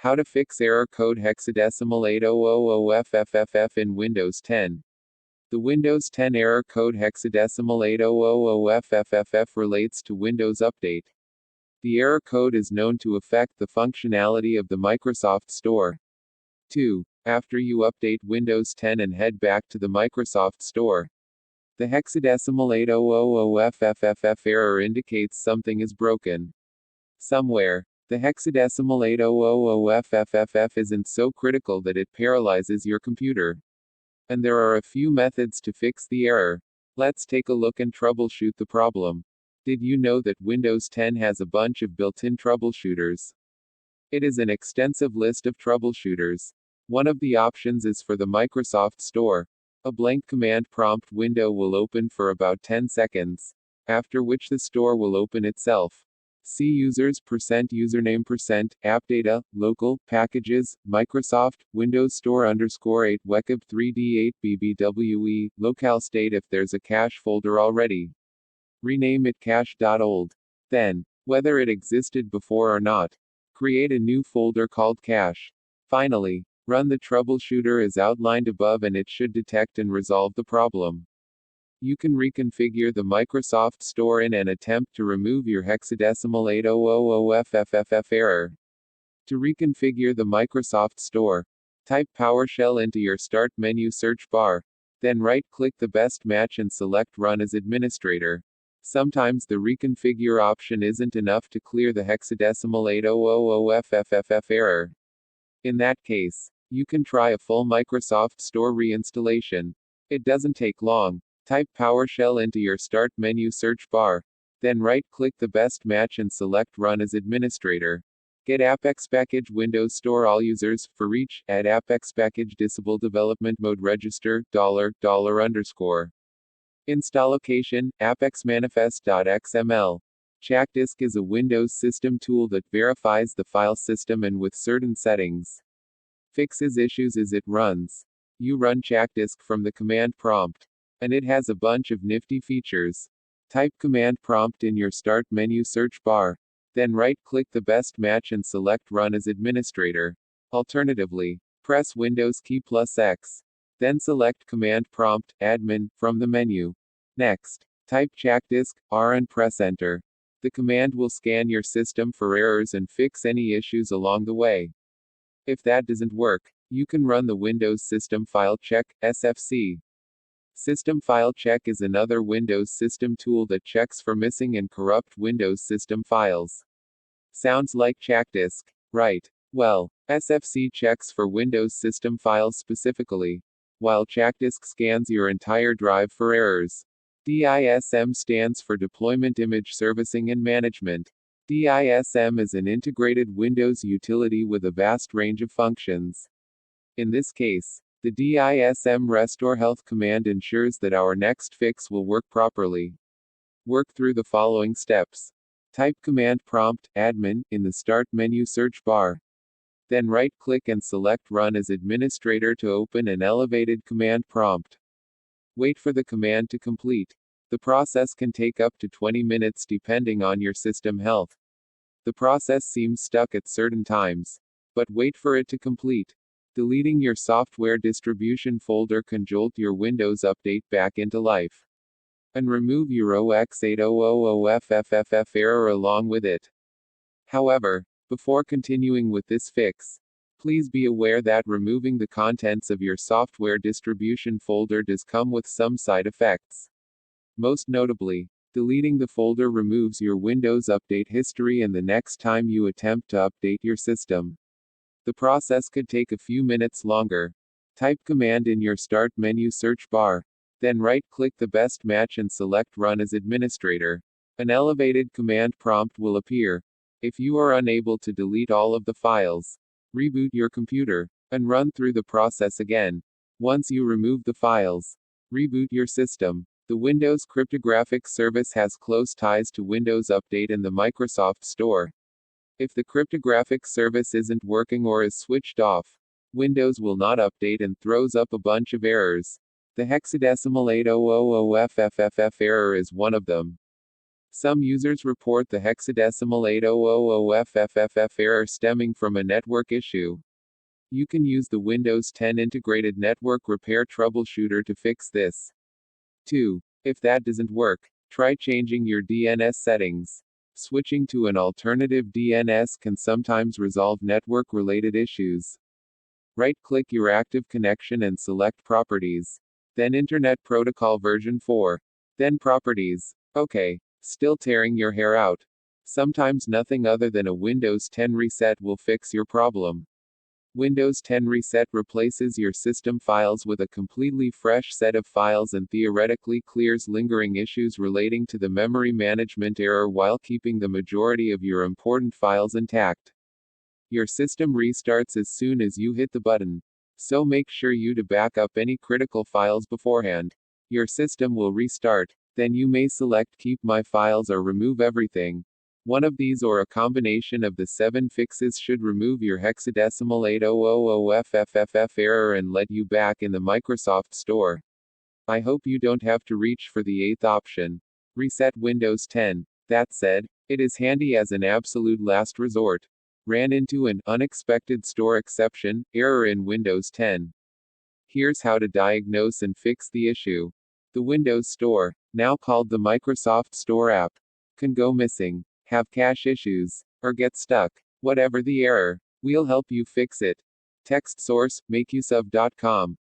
How to fix error code hexadecimal 0x8000FFFF in Windows 10. The Windows 10 error code hexadecimal 0x8000FFFF relates to Windows Update. The error code is known to affect the functionality of the Microsoft Store. 2. After you update Windows 10 and head back to the Microsoft Store, the hexadecimal 0x8000FFFF error indicates something is broken somewhere. The hexadecimal 0x8000FFFF isn't so critical that it paralyzes your computer. And there are a few methods to fix the error. Let's take a look and troubleshoot the problem. Did you know that Windows 10 has a bunch of built-in troubleshooters? It is an extensive list of troubleshooters. One of the options is for the Microsoft Store. A blank command prompt window will open for about 10 seconds, after which the store will open itself. See users, %username, %appdata, local, packages, Microsoft, Windows Store _8 wecab 3d8 bbwe, LocalState if there's a cache folder already. Rename it Cache.old. Then, whether it existed before or not, create a new folder called Cache. Finally, run the troubleshooter as outlined above and it should detect and resolve the problem. You can reconfigure the Microsoft Store in and attempt to remove your hexadecimal 0x8000FFFF error. To reconfigure the Microsoft Store, type PowerShell into your Start menu search bar, then right-click the best match and select Run as Administrator. Sometimes the reconfigure option isn't enough to clear the hexadecimal 0x8000FFFF error. In that case, you can try a full Microsoft Store reinstallation. It doesn't take long. Type PowerShell into your Start menu search bar, then right-click the best match and select Run as Administrator. Get Apex Package Windows Store All Users, for each, add Apex Package Disable Development Mode Register, $. Install location, Apex Manifest.xml. ChackDisk is a Windows system tool that verifies the file system and with certain settings fixes issues as it runs. You run ChackDisk from the command prompt, and it has a bunch of nifty features. Type command prompt in your Start menu search bar, then right-click the best match and select Run as Administrator. Alternatively, press Windows key +X. Then select command prompt, admin, from the menu. Next, type ChackDisk, R and press Enter. The command will scan your system for errors and fix any issues along the way. If that doesn't work, you can run the Windows System File Check, SFC. System File Check is another Windows system tool that checks for missing and corrupt Windows system files. Sounds like ChackDisk, right? Well, SFC checks for Windows system files specifically, while ChackDisk scans your entire drive for errors. DISM stands for Deployment Image Servicing and Management. DISM is an integrated Windows utility with a vast range of functions. In this case, the DISM Restore Health command ensures that our next fix will work properly. Work through the following steps. Type command prompt, admin, in the Start menu search bar. Then right-click and select Run as Administrator to open an elevated command prompt. Wait for the command to complete. The process can take up to 20 minutes depending on your system health. The process seems stuck at certain times, but wait for it to complete. Deleting your software distribution folder can jolt your Windows update back into life. And remove your 0x8000FFFF error along with it. However, before continuing with this fix, please be aware that removing the contents of your software distribution folder does come with some side effects. Most notably, deleting the folder removes your Windows update history and the next time you attempt to update your system, the process could take a few minutes longer. Type command in your Start menu search bar, then right-click the best match and select Run as Administrator. An elevated command prompt will appear. If you are unable to delete all of the files, reboot your computer, and run through the process again. Once you remove the files, reboot your system. The Windows cryptographic service has close ties to Windows Update and the Microsoft Store. If the cryptographic service isn't working or is switched off, Windows will not update and throws up a bunch of errors. The hexadecimal 0x8000FFFF error is one of them. Some users report the hexadecimal 0x8000FFFF error stemming from a network issue. You can use the Windows 10 Integrated Network Repair Troubleshooter to fix this. 2. If that doesn't work, try changing your DNS settings. Switching to an alternative DNS can sometimes resolve network-related issues. Right-click your active connection and select Properties. Then Internet Protocol version 4. Then Properties. Okay. Still tearing your hair out? Sometimes nothing other than a Windows 10 reset will fix your problem. Windows 10 Reset replaces your system files with a completely fresh set of files and theoretically clears lingering issues relating to the memory management error while keeping the majority of your important files intact. Your system restarts as soon as you hit the button, so make sure you to back up any critical files beforehand. Your system will restart, then you may select Keep My Files or Remove Everything. One of these or a combination of the 7 fixes should remove your hexadecimal 8000FFFF error and let you back in the Microsoft Store. I hope you don't have to reach for the 8th option. Reset Windows 10. That said, it is handy as an absolute last resort. Ran into an unexpected store exception error in Windows 10. Here's how to diagnose and fix the issue. The Windows Store, now called the Microsoft Store app, can go missing, have cache issues, or get stuck. Whatever the error, we'll help you fix it. Text source, makeuseof.com.